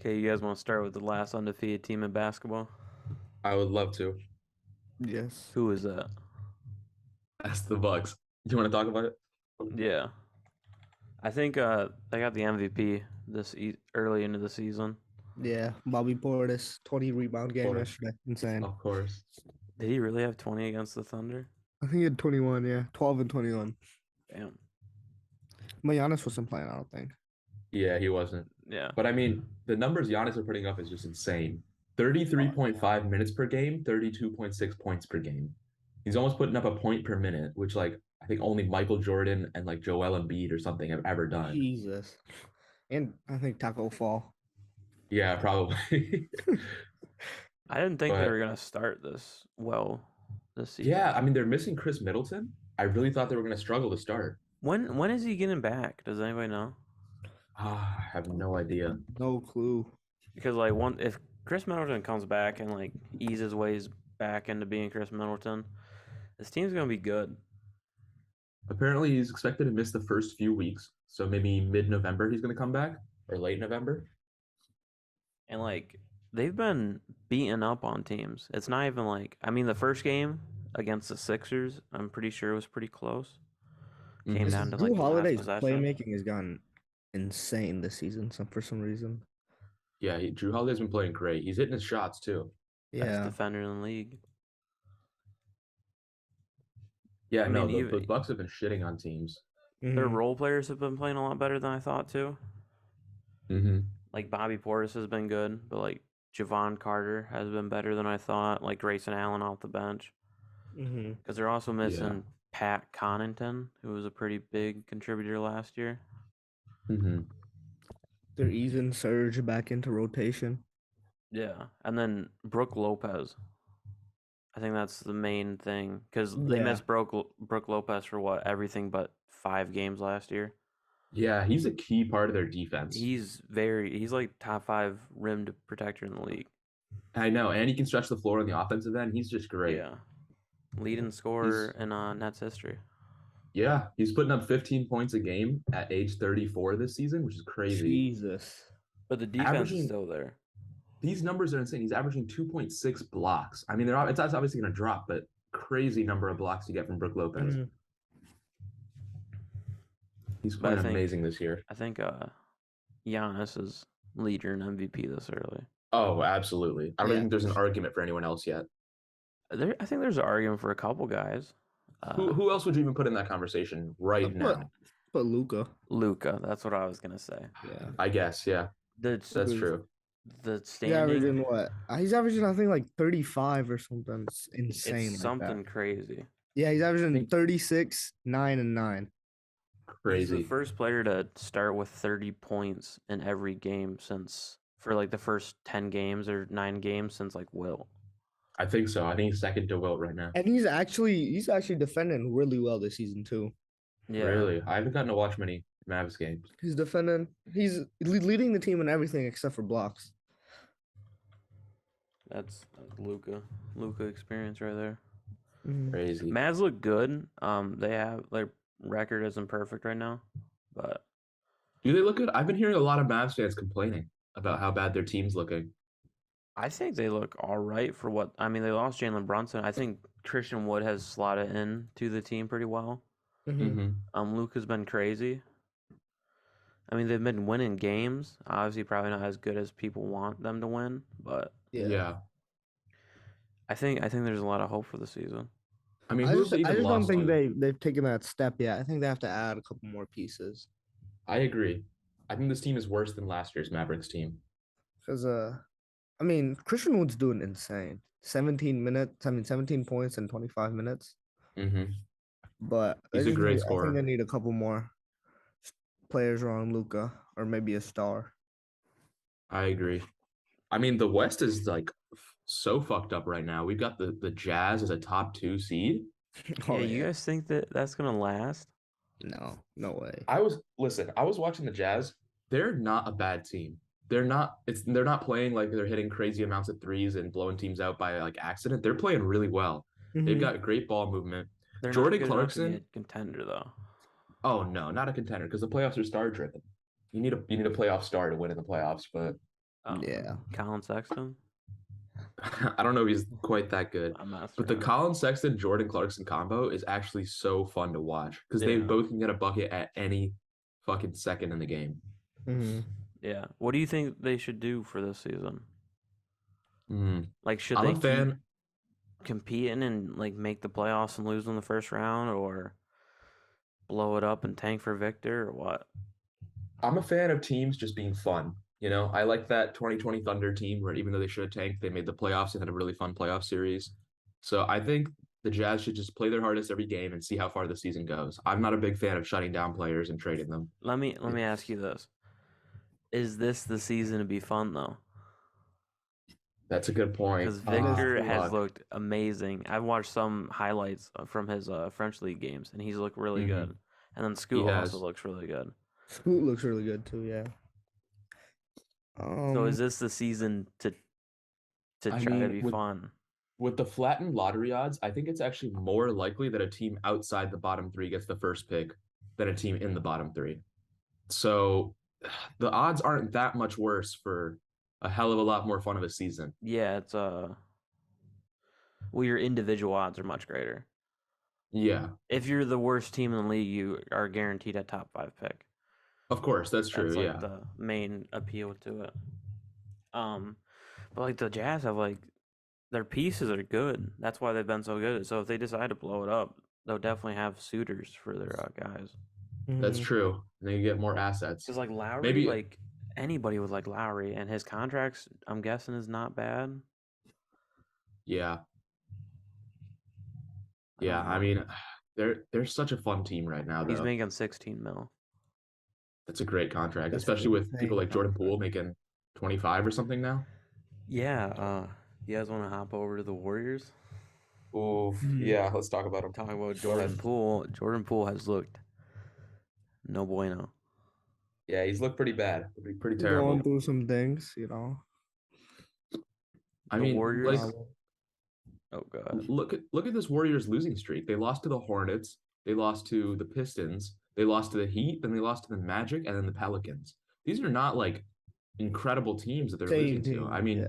Okay, you guys want to start with the last undefeated team in basketball? I would love to. Yes. Who is that? That's the Bucks. Do you want to talk about it? Yeah, I think they got the MVP early into the season. Yeah. Bobby Portis, 20 rebound game course. yesterday. Insane. Of course. Did he really have 20 against the Thunder? I think he had 21, yeah. 12 and 21. Damn. But Giannis wasn't playing, I don't think. Yeah, he wasn't. Yeah. But I mean, the numbers Giannis are putting up is just insane. 33.5 minutes per game, 32.6 points per game. He's almost putting up a point per minute, which I think only Michael Jordan and Joel Embiid or something have ever done. Jesus. And I think Taco Fall. Yeah, probably. I didn't think they were gonna start this season. Yeah, I mean they're missing Chris Middleton. I really thought they were gonna struggle to start. When is he getting back? Does anybody know? I have no idea. No clue. Because if Chris Middleton comes back and eases ways back into being Chris Middleton, this team's gonna be good. Apparently, he's expected to miss the first few weeks, so maybe mid-November he's gonna come back or late November. And they've been beaten up on teams. It's not even the first game against the Sixers, I'm pretty sure it was pretty close. Came down to Jrue Holiday's possession. playmaking has gone insane this season for some reason. Yeah, Jrue Holiday's been playing great. He's hitting his shots too. Best defender in the league. Yeah, the Bucks have been shitting on teams. Their role players have been playing a lot better than I thought too. Mm-hmm. Bobby Portis has been good, but Javon Carter has been better than I thought. Grayson Allen off the bench. Because they're also missing Pat Connaughton, who was a pretty big contributor last year. Mm-hmm. They're easing Serge back into rotation. Yeah, and then Brook Lopez. I think that's the main thing because they missed Brook Lopez for everything but 5 games last year. Yeah, he's a key part of their defense. He's top 5 rimmed protector in the league. I know, and he can stretch the floor on the offensive end. He's just great. Yeah, leading scorer in Nets history. Yeah, he's putting up 15 points a game at age 34 this season, which is crazy. Jesus. But the defense is still there. These numbers are insane. He's averaging 2.6 blocks. I mean, it's obviously going to drop, but crazy number of blocks you get from Brook Lopez. Mm-hmm. He's playing amazing this year. I think Giannis is leader in MVP this early. Oh, absolutely. I don't think there's an argument for anyone else yet. I think there's an argument for a couple guys. Who else would you even put in that conversation now? But Luka. Luka, that's what I was gonna say. Yeah, I guess. Yeah, that's true. The standing. He's averaging what? He's averaging I think 35 or something. It's insane. It's something crazy. Yeah, he's averaging 36, 9, and 9. Crazy. He's the first player to start with 30 points in every game for the first 10 games or 9 games since Wilt. I think so. I think he's second to Wilt right now. And he's actually defending really well this season too. Yeah. Really? I haven't gotten to watch many Mavs games. He's defending. He's leading the team in everything except for blocks. That's Luka experience right there. Mm-hmm. Crazy. Mavs look good. They have their record isn't perfect right now, but do they look good? I've been hearing a lot of Mavs fans complaining about how bad their team's looking. I think they look all right for what. I mean, they lost Jalen Brunson. I think Christian Wood has slotted in to the team pretty well. Mm-hmm. Luka's been crazy. I mean, they've been winning games. Obviously, probably not as good as people want them to win, but yeah. I think there's a lot of hope for the season. I mean, I just don't think they've taken that step yet. I think they have to add a couple more pieces. I agree. I think this team is worse than last year's Mavericks team. Because I mean, Christian Wood's doing insane. 17 points in 25 minutes. Mm-hmm. But he's a great scorer. I think they need a couple more players around Luka, or maybe a star. I agree. I mean, the West is so fucked up right now. We've got the Jazz as a top 2 seed. You guys think that's gonna last? No way. I was watching the Jazz. They're not a bad team. They're not playing they're hitting crazy amounts of threes and blowing teams out by accident. They're playing really well. Mm-hmm. They've got great ball movement. They're Jordan not Clarkson, to be a contender though. Oh no, not a contender because the playoffs are star driven. You need a playoff star to win in the playoffs, but Yeah. Colin Sexton. I don't know if he's quite that good. I'm not But the Colin Sexton Jordan Clarkson combo is actually so fun to watch because they both can get a bucket at any fucking second in the game. Mm-hmm. Yeah. What do you think they should do for this season? Like, should I'm they a fan. keep competing and like make the playoffs and lose in the first round, or blow it up and tank for Victor, or what? I'm a fan of teams just being fun. You know, I like that 2020 Thunder team where even though they should have tanked, they made the playoffs and had a really fun playoff series. So I think the Jazz should just play their hardest every game and see how far the season goes. I'm not a big fan of shutting down players and trading them. Let me ask you this: is this the season to be fun though? That's a good point. Because Victor has looked amazing. I've watched some highlights from his French League games, and he's looked really good. And then Scoot also looks really good. Scoot looks really good too. Yeah. So is this the season to try to be fun? With the flattened lottery odds, I think it's actually more likely that a team outside the bottom three gets the first pick than a team in the bottom three. So the odds aren't that much worse for a hell of a lot more fun of a season. Yeah, it's well, your individual odds are much greater. Yeah. If you're the worst team in the league, you are guaranteed a top 5 pick. Of course, that's true. That's like the main appeal to it. But like the Jazz have like their pieces are good. That's why they've been so good. So if they decide to blow it up, they'll definitely have suitors for their guys. That's true. And they get more assets. Because like Lowry, like anybody would like Lowry, and his contracts, I'm guessing, is not bad. Yeah. Yeah, I mean, they're such a fun team right now. He's making 16 mil. That's a great contract, especially with people like Jordan Poole making 25 or something now. Yeah. You guys want to hop over to the Warriors? Oh, yeah. Let's talk about him. Talking about Jordan Poole. Jordan Poole has looked no bueno. Yeah, he's looked pretty bad. Pretty terrible. Going through some things, you know. I mean, Warriors. Oh god. Look at this Warriors losing streak. They lost to the Hornets. They lost to the Pistons. They lost to the Heat. Then they lost to the Magic, and then the Pelicans. These are not like incredible teams that they're losing to. I mean,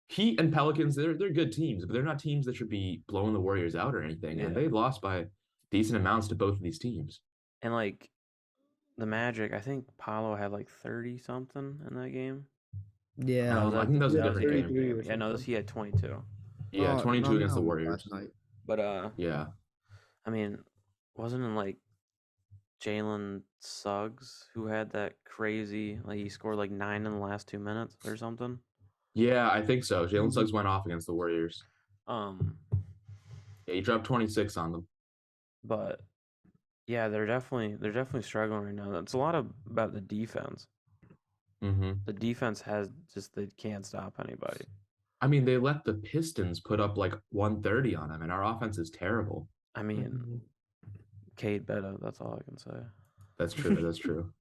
Heat and Pelicans, they're good teams, but they're not teams that should be blowing the Warriors out or anything. Yeah. And they lost by decent amounts to both of these teams. And like the Magic, I think Paolo had like 30 something in that game. Yeah, I think that was a different game. Yeah, no, he had 22. Yeah, 22 against the Warriors. But yeah. I mean, wasn't it like Jalen Suggs who had that crazy, like he scored like 9 in the last 2 minutes or something? Yeah, I think so. Jalen Suggs went off against the Warriors. Yeah, he dropped 26 on them. But yeah, they're definitely struggling right now. It's a lot about the defense. The defense they can't stop anybody. I mean, they let the Pistons put up like 130 on them, and our offense is terrible. I mean, Cade better. That's all I can say. That's true. That's true.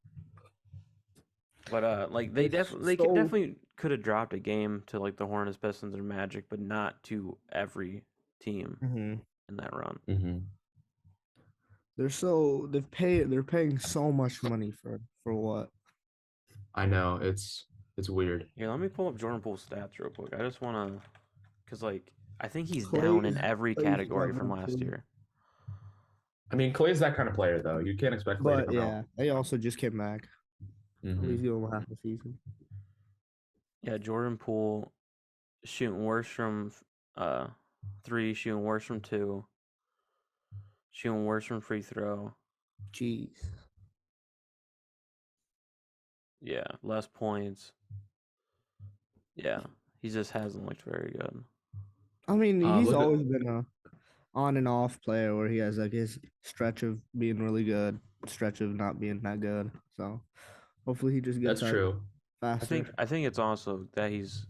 But like they definitely could have dropped a game to like the Hornets, Pistons, or Magic, but not to every team in that run. They're paying so much money for what? I know it's weird. Here, let me pull up Jordan Poole's stats real quick. I just want to, because like I think he's down in every category from last year. I mean, Clay's that kind of player, though. You can't expect Clay to come out. They also just came back. He's going half the season. Yeah, Jordan Poole shooting worse from 3, shooting worse from 2, shooting worse from free throw. Jeez. Yeah, less points. Yeah, he just hasn't looked very good. I mean, he's always been a on and off player where he has like his stretch of being really good, stretch of not being that good. So hopefully he just gets true. faster. I think it's also that he's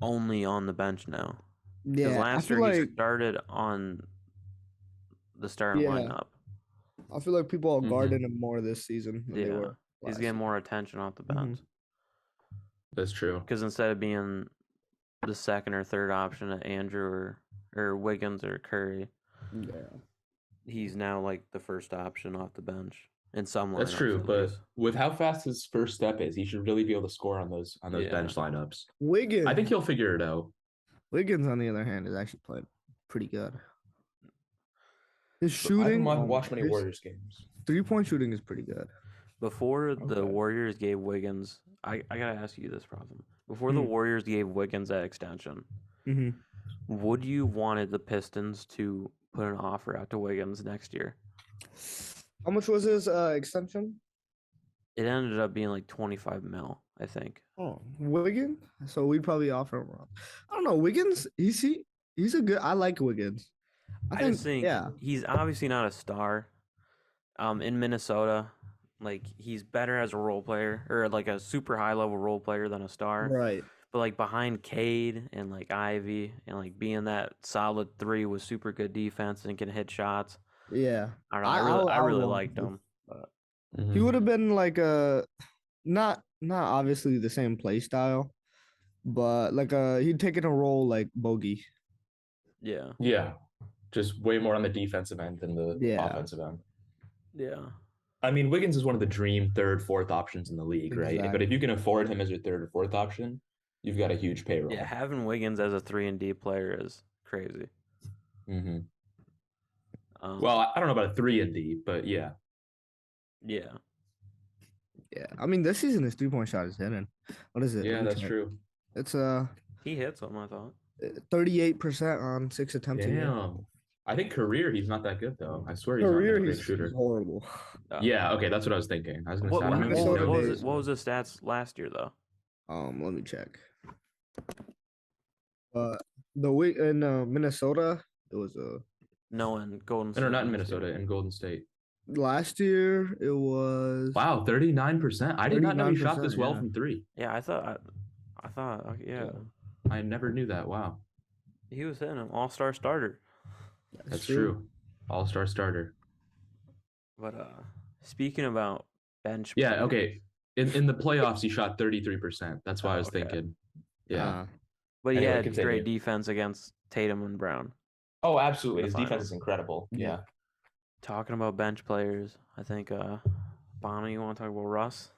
only on the bench now. Yeah, last year he started on the starting lineup. I feel like people are guarding him more this season than they were. He's getting more attention off the bench. That's true. Because instead of being the second or third option at Andrew or Wiggins or Curry, he's now like the first option off the bench. in some lineups. That's true, at but least. with how fast his first step is, he should really be able to score on those Yeah. bench lineups. Wiggins. I think he'll figure it out. Wiggins, on the other hand, is actually playing pretty good. His I shooting, haven't watched many his Warriors games. 3-point shooting is pretty good. Before the Okay. Warriors gave Wiggins, I gotta ask you this problem. Before the Warriors gave Wiggins that extension, Mm-hmm. would you wanted the Pistons to put an offer out to Wiggins next year? How much was his extension? It ended up being like 25 mil, I think. Oh, Wiggins. So we'd probably offer him around. I don't know. Wiggins. He's a good. I like Wiggins. I just think he's obviously not a star. In Minnesota, like he's better as a role player or like a super high level role player than a star. Right. But like behind Cade and like Ivy and like being that solid 3 with super good defense and can hit shots. Yeah. I don't know. I really liked him. But he would have been like a not obviously the same play style, but like he'd taken a role like Bogey. yeah. Yeah. Just way more on the defensive end than the offensive end. Yeah. I mean, Wiggins is one of the dream third, fourth options in the league, right? But if you can afford him as your third or fourth option, you've got a huge payroll. Yeah, having Wiggins as a 3-and-D player is crazy. Mm-hmm. Well, I don't know about a 3-and-D, but yeah. Yeah. Yeah. I mean, this season his 3-point shot is hitting. What is it? Yeah, that's true. It's he hits them, I thought. 38% on 6 attempts. Damn. I think career he's not that good though. I swear he's not a great shooter. He's horrible. Yeah, okay, that's what I was thinking. I was gonna say what was the stats last year though? Let me check. In Minnesota, it was no, in Golden State. No, not in Minnesota, in Golden State. Last year it was 39%. I did not know he shot this well from 3. Yeah, I thought yeah. I never knew that. Wow. He was hitting an all-star starter. That's true. All-star starter. But speaking about bench players, okay. In the playoffs he shot 33%. That's why I was thinking. Yeah. But he had great defense against Tatum and Brown. Oh, absolutely. His defense is incredible. Yeah. Talking about bench players, I think Bonnie, you want to talk about Russ?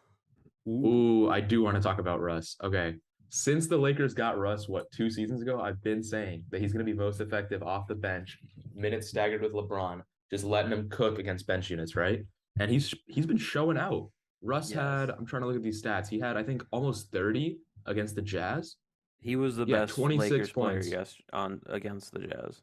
Ooh, I do want to talk about Russ. Okay. Since the Lakers got Russ, 2 seasons ago, I've been saying that he's going to be most effective off the bench, minutes staggered with LeBron, just letting him cook against bench units, right? And he's been showing out. Russ had, I'm trying to look at these stats. He had, I think, almost 30 against the Jazz. He was the best 26 Lakers player against the Jazz.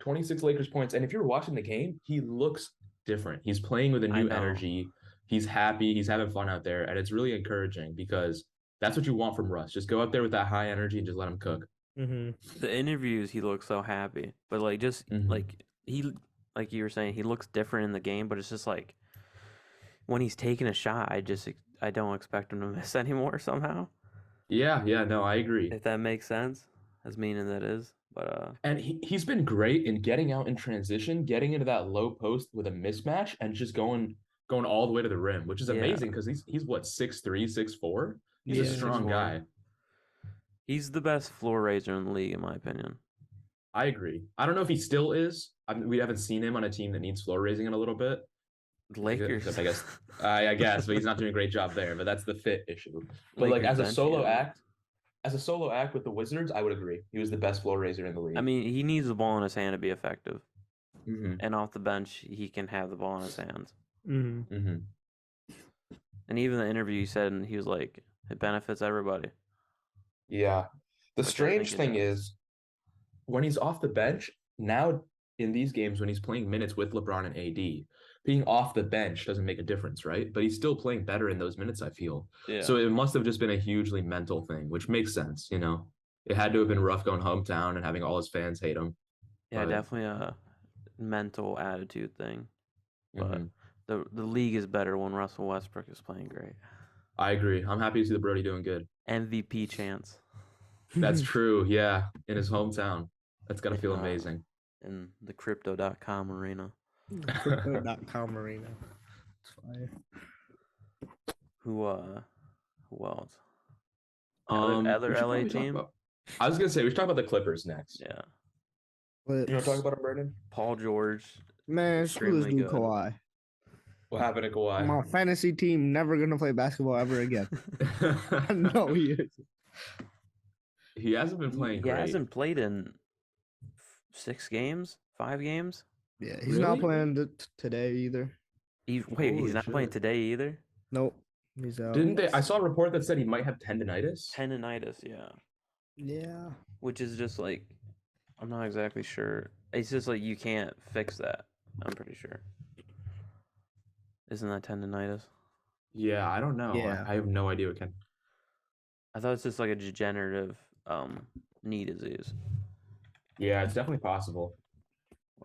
26 Lakers points. And if you're watching the game, he looks different. He's playing with a new energy. He's happy. He's having fun out there. And it's really encouraging because that's what you want from Russ. Just go out there with that high energy and just let him cook. Mm-hmm. The interviews, he looks so happy. But like just like like you were saying, he looks different in the game, but it's just like when he's taking a shot, I don't expect him to miss anymore somehow. Yeah, no, I agree. If that makes sense, as mean as that is. But and he's been great in getting out in transition, getting into that low post with a mismatch and just going all the way to the rim, which is amazing because he's what, 6'3", 6'4"? He's a strong guy. He's the best floor raiser in the league, in my opinion. I agree. I don't know if he still is. We haven't seen him on a team that needs floor raising in a little bit. Lakers, I guess, but he's not doing a great job there. But that's the fit issue. But Lakers as a solo act with the Wizards, I would agree. He was the best floor raiser in the league. I mean, he needs the ball in his hand to be effective. Mm-hmm. And off the bench, he can have the ball in his hands. Mm-hmm. Mm-hmm. And even the interview, he said, and he was like, it benefits everybody. Yeah. The strange thing is, when he's off the bench, now in these games, when he's playing minutes with LeBron and AD, being off the bench doesn't make a difference, right? But he's still playing better in those minutes, I feel. Yeah. So it must have just been a hugely mental thing, which makes sense, you know? It had to have been rough going hometown and having all his fans hate him. Yeah, definitely a mental attitude thing. But the league is better when Russell Westbrook is playing great. I agree. I'm happy to see the Brody doing good. MVP chance. That's true, yeah. In his hometown. That's got to feel amazing. In the Crypto.com arena. Crypto.com arena. It's fire. Who else? Other LA team? I was gonna say we should talk about the Clippers next. Yeah. But you want to talk about him, Brandon? Paul George. Man, screw this dude Kawhi. What happened to Kawhi? My fantasy team never gonna play basketball ever again. No, he is. He hasn't been playing great. He hasn't played in 6 games, 5 games. Yeah, he's not Really? playing today either. He's Holy not playing shit. today either. Nope, he's out. Didn't they? I saw a report that said he might have tendonitis. Tendonitis, yeah. Yeah. Which is just like, I'm not exactly sure. It's just like you can't fix that. I'm pretty sure. Isn't that tendonitis? Yeah, I don't know. Yeah. I have no idea what can. I thought it's just like a degenerative knee disease. Yeah, it's definitely possible.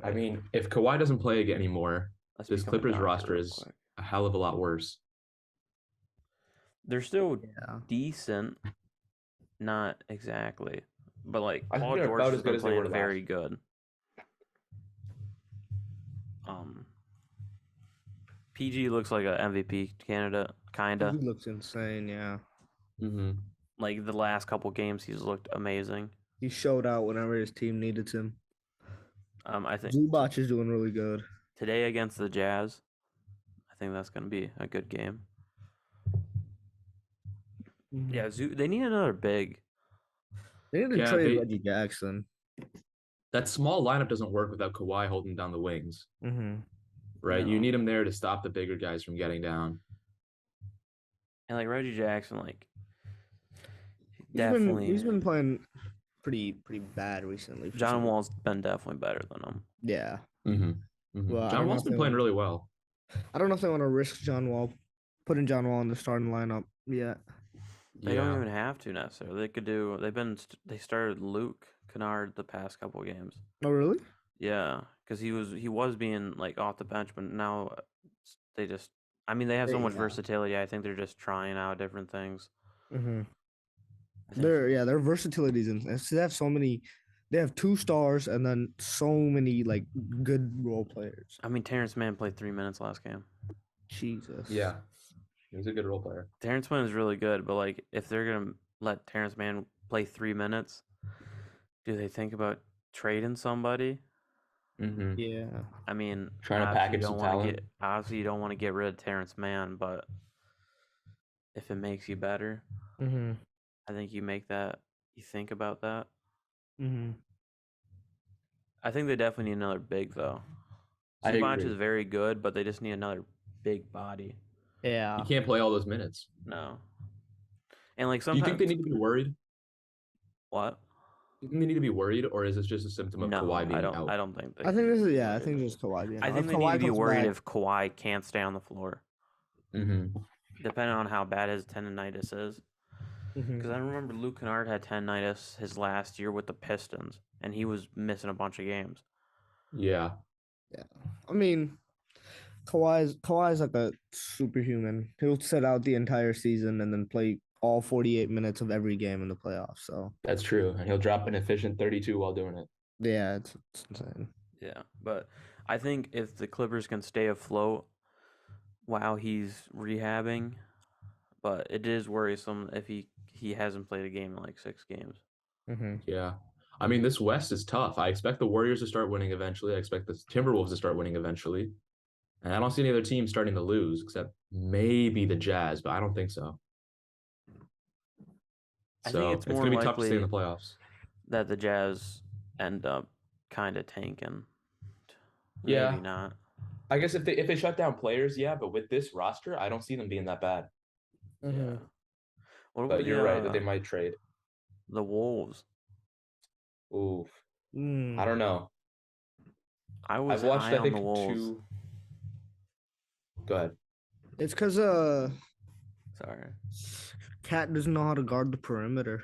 I Wait, mean, if Kawhi doesn't play again anymore, let's this become a Clippers doctor roster real is quick. a hell of a lot worse. They're still Yeah. decent, not exactly, but like I think Paul they're George about has as good been as they were playing last. very good. PG looks like an MVP candidate, kinda. He looks insane. Yeah. Mm-hmm. Like the last couple games, he's looked amazing. He showed out whenever his team needed him. I think Zubac is doing really good. today against the Jazz, I think that's gonna be a good game. Yeah, they need another big. They need to trade Reggie Jackson. That small lineup doesn't work without Kawhi holding down the wings, Mm-hmm. right? No. You need him there to stop the bigger guys from getting down. And like Reggie Jackson, like he's been playing pretty bad recently. John Wall's been definitely better than him. Yeah. Mm-hmm. Mm-hmm. Well, John Wall's been playing really well. I don't know if they want to risk putting John Wall in the starting lineup yet. They don't even have to necessarily. They could do. They started Luke Kennard the past couple of games. Oh really? Yeah, because he was being like off the bench, but now they just. I mean, they have so much versatility. I think they're just trying out different things. Mm-hmm. Their versatility is they have so many. They have 2 stars and then so many like good role players. I mean, Terrence Mann played 3 minutes last game. Jesus. Yeah, he's a good role player. Terrence Mann is really good, but like if they're gonna let Terrence Mann play 3 minutes, do they think about trading somebody? Mm-hmm. Yeah. I mean, trying to package some talent. Obviously, you don't want to get rid of Terrence Mann, but if it makes you better, mm-hmm. I think you think about that. Mm-hmm. I think they definitely need another big though. Zubac is very good, but they just need another big body. Yeah. You can't play all those minutes. No. And like sometimes. Do you think they need to be worried? What? Do you think they need to be worried, or is this just a symptom of Kawhi being out? I don't think. I think this is I think just Kawhi being out. I think they need to be worried if Kawhi can't stay on the floor. Mm-hmm. Depending on how bad his tendonitis is. Because I remember Luke Kennard had tendonitis his last year with the Pistons, and he was missing a bunch of games. Yeah. Yeah. I mean, Kawhi's like a superhuman. He'll sit out the entire season and then play all 48 minutes of every game in the playoffs. So that's true, and he'll drop an efficient 32 while doing it. Yeah, it's insane. Yeah, but I think if the Clippers can stay afloat while he's rehabbing, but it is worrisome if he hasn't played a game in like 6 games. Mm-hmm. Yeah. I mean, this West is tough. I expect the Warriors to start winning eventually. I expect the Timberwolves to start winning eventually. And I don't see any other teams starting to lose except maybe the Jazz, but I don't think so. I think it's going to be tough to stay in the playoffs. That the Jazz end up kind of tanking. Maybe not. I guess if they shut down players, yeah, but with this roster, I don't see them being that bad. Mm-hmm. Yeah. But you're right that they might trade. The Wolves. Oof. I don't know. I've watched, I think, the Wolves. 2. Go ahead. It's because sorry. Cat doesn't know how to guard the perimeter.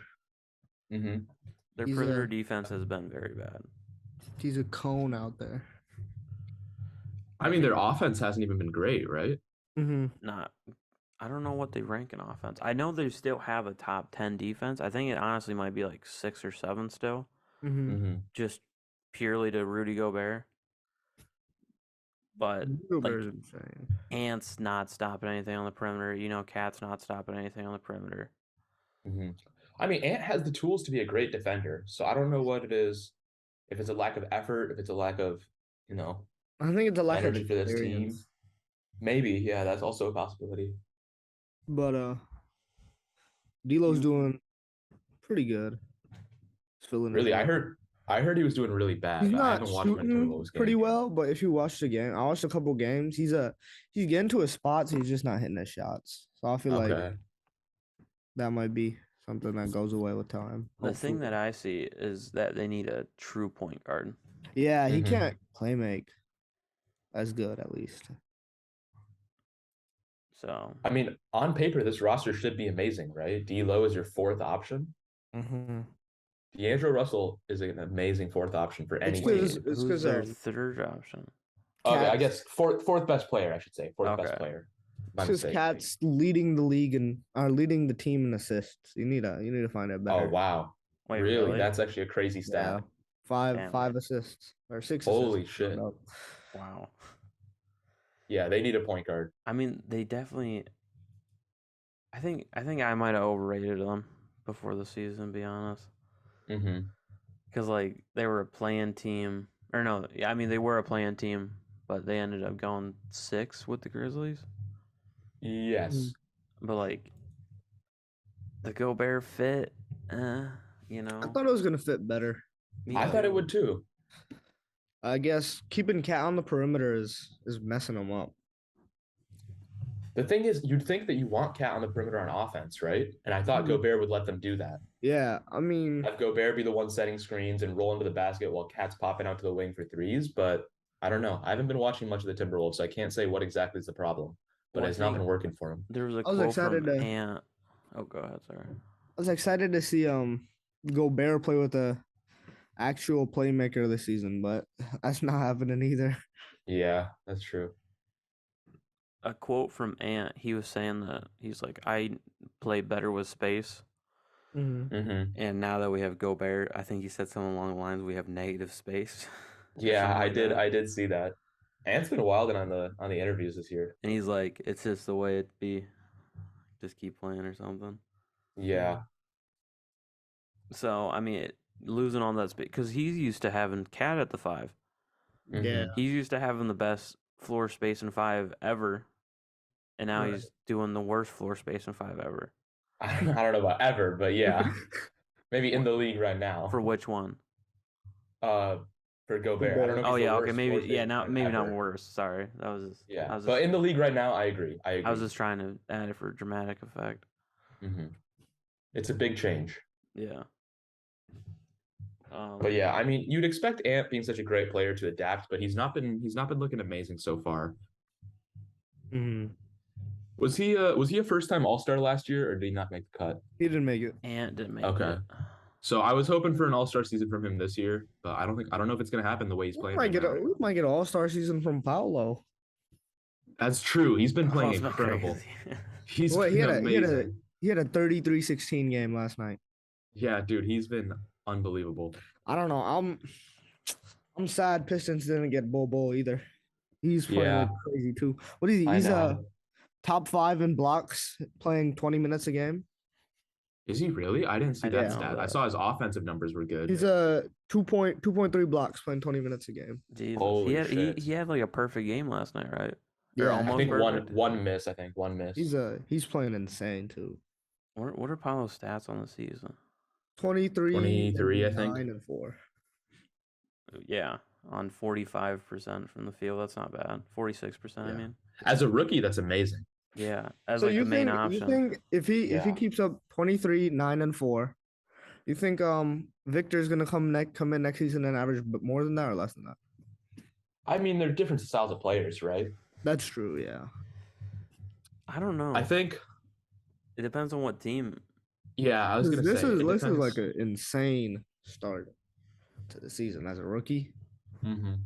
Mm-hmm. Their perimeter defense has been very bad. He's a cone out there. I mean, their offense hasn't even been great, right? Mm-hmm. I don't know what they rank in offense. I know they still have a top 10 defense. I think it honestly might be like 6 or 7 still. Mm-hmm. Mm-hmm. Just purely to Rudy Gobert. But Gobert's insane. Ant's not stopping anything on the perimeter. Cat's not stopping anything on the perimeter. Mm-hmm. I mean, Ant has the tools to be a great defender. So I don't know what it is. If it's a lack of effort, if it's a lack of, I think it's a lack of energy for this team. Maybe, yeah, that's also a possibility. But D'Lo's doing pretty good. He's filling his Really, role. I heard he was doing really bad, He's but I not haven't watched many shooting Timberwolves pretty games. well, but if you watch the game, I watched a couple games. He's getting to his spots. He's just not hitting his shots. So I feel like Okay. that might be something that goes away with time. The thing hopefully. that I see is that they need a true point guard. Yeah, he Mhm. can't play make as good at least. So I mean, on paper, this roster should be amazing, right? D'Lo is your fourth option. Mm-hmm. D'Angelo Russell is an amazing fourth option for any It's 'cause- team. it's who's 'cause, their third option? Okay, I Cats- guess fourth best player, I should say. Fourth best Okay. player. My Because mistake. Cat's leading the league and are leading the team in assists. You need to find it better. Oh wow. Wait, really? That's actually a crazy stat. Yeah. Damn. Five assists or 6 Holy assists. shit. Wow. Yeah, they need a point guard. I mean, they definitely. I think I might have overrated them before the season. To be honest, Mm-hmm. because like they were a playing team, or no, yeah, I mean they were a playing team, but they ended up going 6 with the Grizzlies. Yes. But like the Gobert fit, you know. I thought it was gonna fit better. I thought it would too. I guess keeping Cat on the perimeter is messing him up. The thing is, you'd think that you want Cat on the perimeter on offense, right? And I thought Mhm. Gobert would let them do that. Yeah, I mean, Have Gobert be the one setting screens and roll into the basket while Cat's popping out to the wing for threes. But I don't know. I haven't been watching much of the Timberwolves, so I can't say what exactly is the problem. But Well, it's not been working for him. There was a I was quote excited from to- Ant. Oh, go ahead, sorry. I was excited to see Gobert play with a actual playmaker this season, but that's not happening either. Yeah, that's true. A quote from Ant. He was saying that he's like, I play better with space. Mm-hmm. Mm-hmm. And now that we have Gobert, I think he said something along the lines, we have negative space. Yeah, Something I like did. that. I did see that. Ant's been wilding on the interviews this year. And he's like, it's just the way it be. Just keep playing or something. Yeah. So I mean, losing on that space because he's used to having Cat at the 5. Mhm. Yeah. He's used to having the best floor space in 5 ever, and now Right. he's doing the worst floor space in 5 ever. I don't know about ever, but yeah, maybe in the league right now. For which one? For Gobert. I don't know. If Oh he's the yeah, okay, worst maybe floor yeah, space not player maybe not ever. worse. Sorry, that was Yeah, I was but just, in the league right now, I agree. I was just trying to add it for dramatic effect. Mm-hmm. It's a big change. Yeah. But yeah, I mean, you'd expect Ant being such a great player to adapt, but he's not been looking amazing so far. Mm-hmm. Was he a first time All-Star last year, or did he not make the cut? He didn't make it. Ant didn't make Okay. it. So I was hoping for an All-Star season from him this year, but I don't know if it's gonna happen the way he's We playing. might Right get now. we might get an All-Star season from Paolo. That's true. He's been playing Paolo's been incredible. crazy. He's Wait, been amazing. He had a 33-16 game last night. Yeah, dude, he's been unbelievable. I don't know. I'm sad Pistons didn't get Bobo either. He's playing Yeah. like crazy too. What is he? I He's know. top 5 in blocks, playing 20 minutes a game. Is he really? I didn't see I that didn't know stat. I that. saw his offensive numbers were good. He's a 2.3 blocks playing 20 minutes a game. Jesus. Holy he had shit. he had like a perfect game last night, right? Yeah, Or I almost think perfect. one miss. I think one miss. He's playing insane too. What are Paolo's stats on the season? 23, 23, I and think. 9 and 4. Yeah, on 45% from the field. That's not bad. 46%. I Yeah. mean, As a rookie, that's amazing. yeah, as So like you the main think option. you think if he Yeah. keeps up 23, 9 and 4, you think Victor's gonna come in next season and average more than that or less than that? I mean, they're different styles of players, right? That's true. Yeah. I don't know. I think. It depends on what team. Yeah, I was gonna This say it is depends. like an insane start to the season as a rookie. Mhm.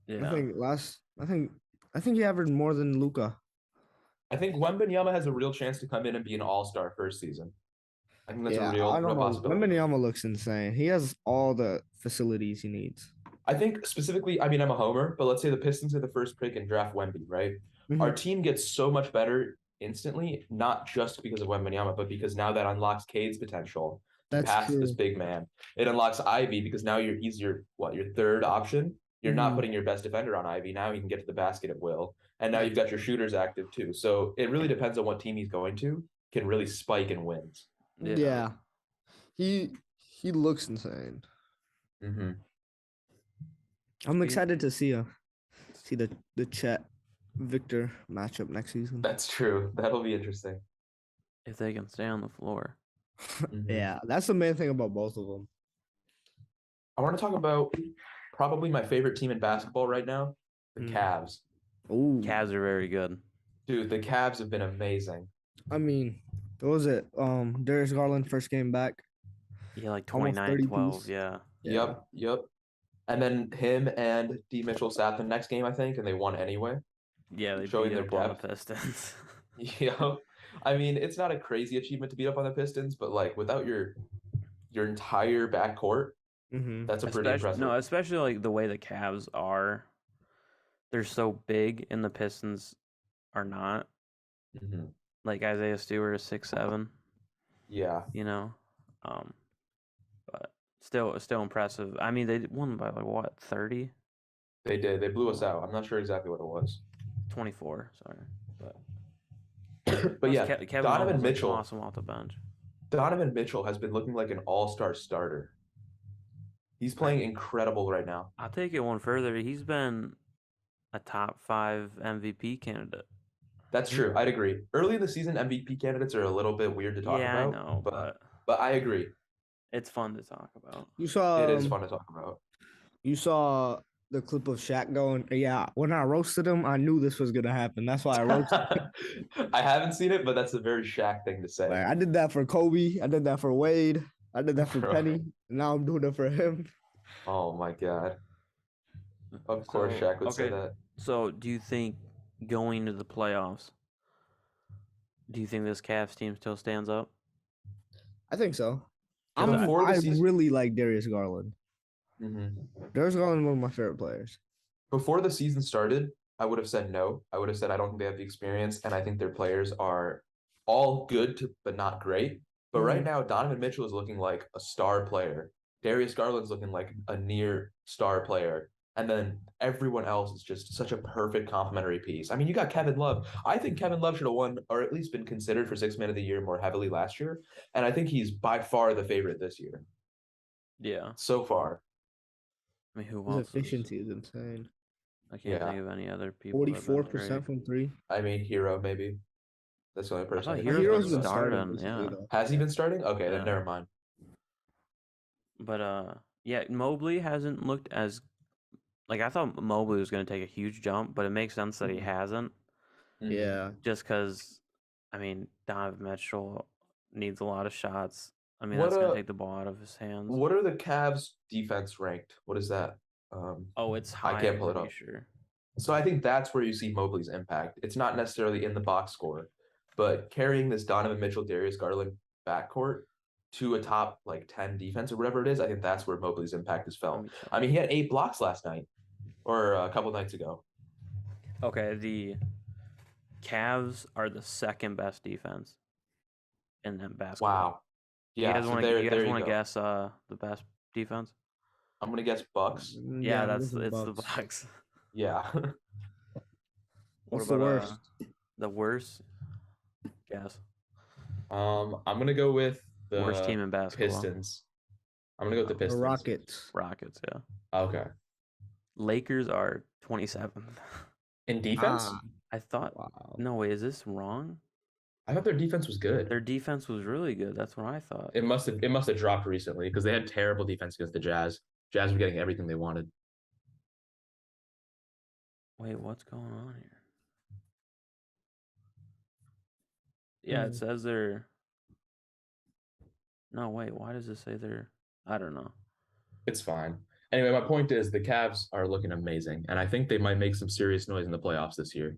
Yeah. I think he averaged more than Luka. I think Wembanyama has a real chance to come in and be an all-star first season. I think that's a real I don't know. possibility. Wembanyama looks insane. He has all the facilities he needs. I think specifically, I mean, I'm a homer, but let's say the Pistons are the first pick and draft Wemby, right? Mhm. Our team gets so much better instantly, not just because of Wembanyama, but because now that unlocks Cade's potential to That's pass true. this big man. It unlocks Ivy because now he's your third option. You're not Mhm. putting your best defender on Ivy. Now he can get to the basket at will. and now you've got your shooters active too. So it really depends on what team he's going to. Can really spike in wins. Yeah. He looks insane. Mm-hmm. I'm excited to see the Chet Victor matchup next season. That's true. That'll be interesting. If they can stay on the floor. Mm-hmm. Yeah, that's the main thing about both of them. I want to talk about probably my favorite team in basketball right now, the Cavs. Ooh. Cavs are very good. Dude, the Cavs have been amazing. I mean, what was it? Darius Garland first game back. Yeah, like 29-12. Yeah. Yep. And then him and D. Mitchell sat the next game, I think, and they won anyway. Yeah, they showing beat their up on depth. the Pistons. Yeah. I mean, it's not a crazy achievement to beat up on the Pistons, but like without your entire backcourt, that's a pretty impressive. No, especially like the way the Cavs are. They're so big, and the Pistons are not. Mm-hmm. Like Isaiah Stewart is 6'7". Yeah. You know, but still impressive. I mean, they won by like what, 30? They did. They blew us out. I'm not sure exactly what it was. 24. Sorry, but yeah, Kevin Donovan Mitchell, awesome off the bench. Donovan Mitchell has been looking like an all-star starter. He's playing incredible right now. I'll take it one further. He's been a top 5 MVP candidate. That's true. I'd agree. Early in the season, MVP candidates are a little bit weird to talk about. Yeah, I know, but I agree. It's fun to talk about. It is fun to talk about. You saw the clip of Shaq going, yeah, when I roasted him, I knew this was going to happen. That's why I roasted him. I haven't seen it, but that's a very Shaq thing to say. Like, I did that for Kobe. I did that for Wade. I did that for Penny. And now I'm doing it for him. Oh, my God. Of course Shaq would say that. So do you think going to the playoffs, do you think this Cavs team still stands up? I think so. I really like Darius Garland. Mm-hmm. Darius Garland is one of my favorite players. Before the season started, I would have said no. I would have said I don't think they have the experience, and I think their players are all good, but not great. But right now, Donovan Mitchell is looking like a star player. Darius Garland's looking like a near star player. And then everyone else is just such a perfect complementary piece. I mean, you got Kevin Love. I think Kevin Love should have won, or at least been considered for Sixth Man of the Year more heavily last year. And I think he's by far the favorite this year. Yeah. So far. I mean, who else? His efficiency is insane. I can't think of any other people. 44% from 3. I mean, Hero, maybe. That's the only person. I thought Hero's been starting. Yeah. Has he been starting? Okay, then never mind. But yeah, Mobley hasn't looked as like I thought Mobley was going to take a huge jump, but it makes sense that he hasn't. Yeah. Just because, I mean, Donovan Mitchell needs a lot of shots. I mean, that's going to take the ball out of his hands. What are the Cavs defense ranked? What is that? It's high. I can't pull it up. Sure. So I think that's where you see Mobley's impact. It's not necessarily in the box score, but carrying this Donovan Mitchell, Darius Garland backcourt to a top like 10 defense or whatever it is, I think that's where Mobley's impact is felt. I mean, he had 8 blocks last night or a couple nights ago. Okay, the Cavs are the second best defense in that basketball. Wow. Yeah, you guys want to guess the best defense? I'm gonna guess Bucks. Yeah, it's the Bucks. Yeah. What's the worst? The worst? Guess. I'm gonna go with the worst team in basketball. Pistons. I'm gonna go with the Pistons. Rockets, yeah. Okay. Lakers are 27th. In defense? I thought. Wow. No, wait, is this wrong? I thought their defense was good. Their defense was really good. That's what I thought. It must have dropped recently because they had terrible defense against the Jazz. Jazz were getting everything they wanted. Wait, what's going on here? Yeah, it says they're. No, wait. Why does it say they're? I don't know. It's fine. Anyway, my point is the Cavs are looking amazing, and I think they might make some serious noise in the playoffs this year.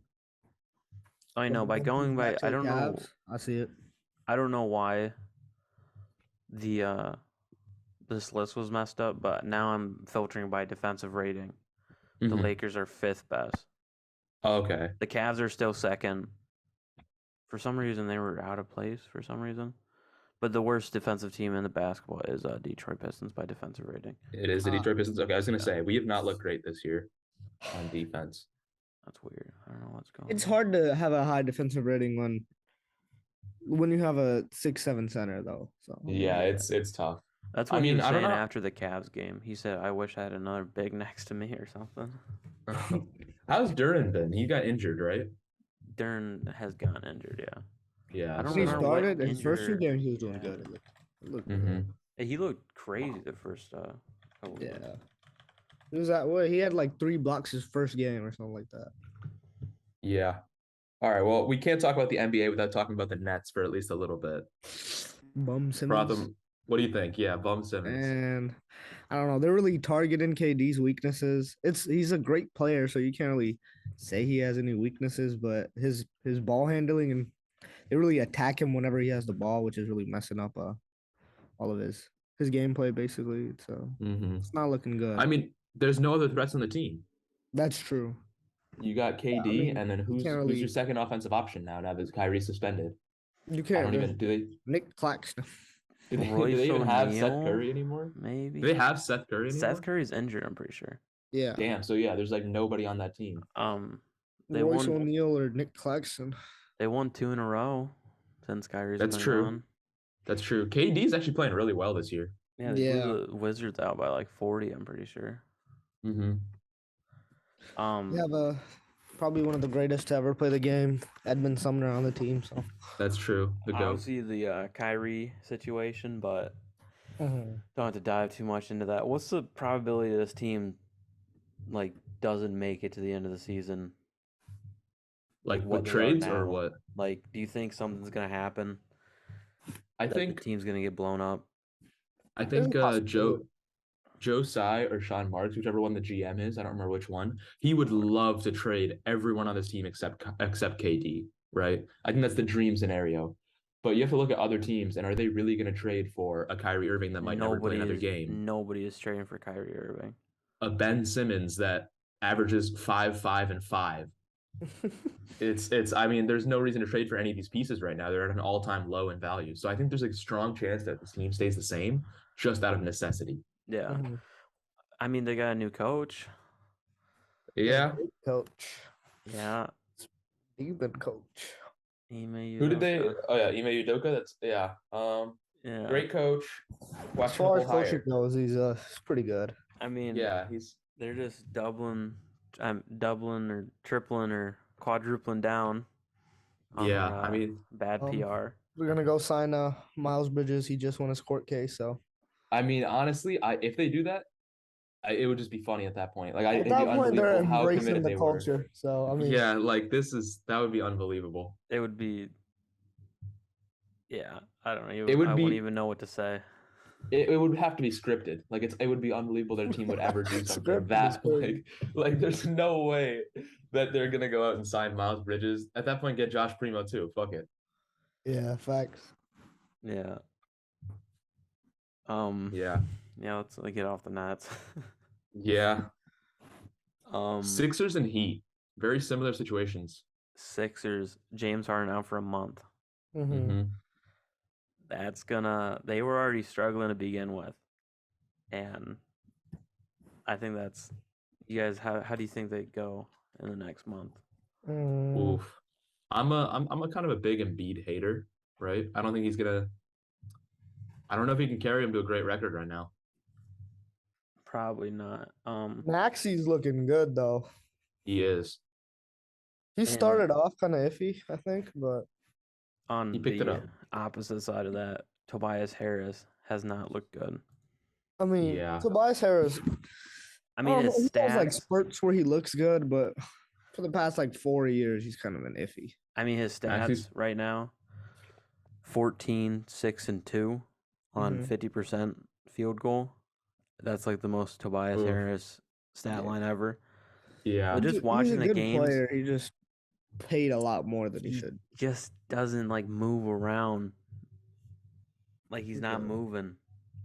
I know. By going by, I don't know. I see it. I don't know why the this list was messed up, but now I'm filtering by defensive rating. The Lakers are 5th best. Okay. The Cavs are still 2nd. For some reason, they were out of place for some reason. But the worst defensive team in the basketball is Detroit Pistons by defensive rating. It is the Detroit Pistons. Okay, I was going to say, we have not looked great this year on defense. That's weird. I don't know what's going It's on. hard to have a high defensive rating when you have a 6'7" center though. So Yeah, it's tough. That's what he was saying after the Cavs game. He said, "I wish I had another big next to me or something." How's Duran been? He got injured, right? Duran has gotten injured. Yeah. Yeah. I don't When he remember what started his first few injured. games, he was doing Yeah. good. It looked Mm-hmm. good. He looked crazy the first couple Yeah. games. He was that way. He had like 3 blocks his first game or something like that. Yeah. All right. Well, we can't talk about the NBA without talking about the Nets for at least a little bit. Bum Simmons. Protham, what do you think? Yeah, Bum Simmons. And I don't know. They're really targeting KD's weaknesses. He's a great player, so you can't really say he has any weaknesses, but his ball handling, and they really attack him whenever he has the ball, which is really messing up all of his gameplay basically. So it's not looking good. I mean, there's no other threats on the team. That's true. You got KD, and then who's your second offensive option now that Kyrie suspended? You can't. I don't even. Do they? Nick Claxton. Do they even have Seth Curry anymore? Maybe. Do they have Seth Curry anymore? Seth Curry's injured, I'm pretty sure. Yeah. Damn. So yeah, there's like nobody on that team. They Royce O'Neal or Nick Claxton. They won 2 in a row since Kyrie's That's been true. gone. That's true. KD's actually playing really well this year. Yeah, they blew the Wizards out by like 40, I'm pretty sure. Mm-hmm. We have probably one of the greatest to ever play the game, Edmund Sumner, on the team. So that's true. I don't see the Kyrie situation, but don't have to dive too much into that. What's the probability this team like doesn't make it to the end of the season? Like with trades or what? Like, do you think something's gonna happen? I think the team's gonna get blown up. I think Joe Tsai or Sean Marks, whichever one the GM is, I don't remember which one, he would love to trade everyone on this team except KD, right? I think that's the dream scenario. But you have to look at other teams, and are they really going to trade for a Kyrie Irving that might never play another game? Nobody is trading for Kyrie Irving. A Ben Simmons that averages 5, 5, and 5. I mean, there's no reason to trade for any of these pieces right now. They're at an all-time low in value. So I think there's a strong chance that this team stays the same just out of necessity. Yeah. I mean, they got a new coach. Yeah. Coach. Yeah. Even coach. Who did they? Oh yeah, Ime Udoka. That's yeah. Great coach. As far as coaching goes, he's pretty good. I mean, yeah, they're just doubling or tripling or quadrupling down. Yeah, I mean, bad PR. We're gonna go sign Miles Bridges. He just won his court case, so. I mean, honestly, if they do that, it would just be funny at that point. Like, at that point, they're embracing the culture. So I mean, yeah, like that would be unbelievable. It would be. Yeah, I don't know. I wouldn't even know what to say. It would have to be scripted. Like it would be unbelievable their team would ever do something that like there's no way that they're gonna go out and sign Miles Bridges. At that point, get Josh Primo too. Fuck it. Yeah, facts. Yeah. Yeah. Yeah, let's get off the Nets. Yeah. Sixers and Heat, very similar situations. Sixers, James Harden out for a month. Mm-hmm. They were already struggling to begin with. And I think you guys, how do you think they go in the next month? Oof. I'm a kind of a big Embiid hater, right? I don't think he's gonna. I don't know if he can carry him to a great record right now. Probably not. Maxey's looking good though. He is. He started off kind of iffy, I think, but on the opposite side of that, Tobias Harris has not looked good. I mean, Tobias Harris. I mean, his stats, he has like spurts where he looks good, but for the past like 4 years, he's kind of been iffy. I mean, his stats right now: 14, 6, and 2 on 50% field goal. That's like the most Tobias Harris stat line ever. Yeah, but just watching the games, player. He just paid a lot more than he should. Just doesn't like move around. Like he's not moving.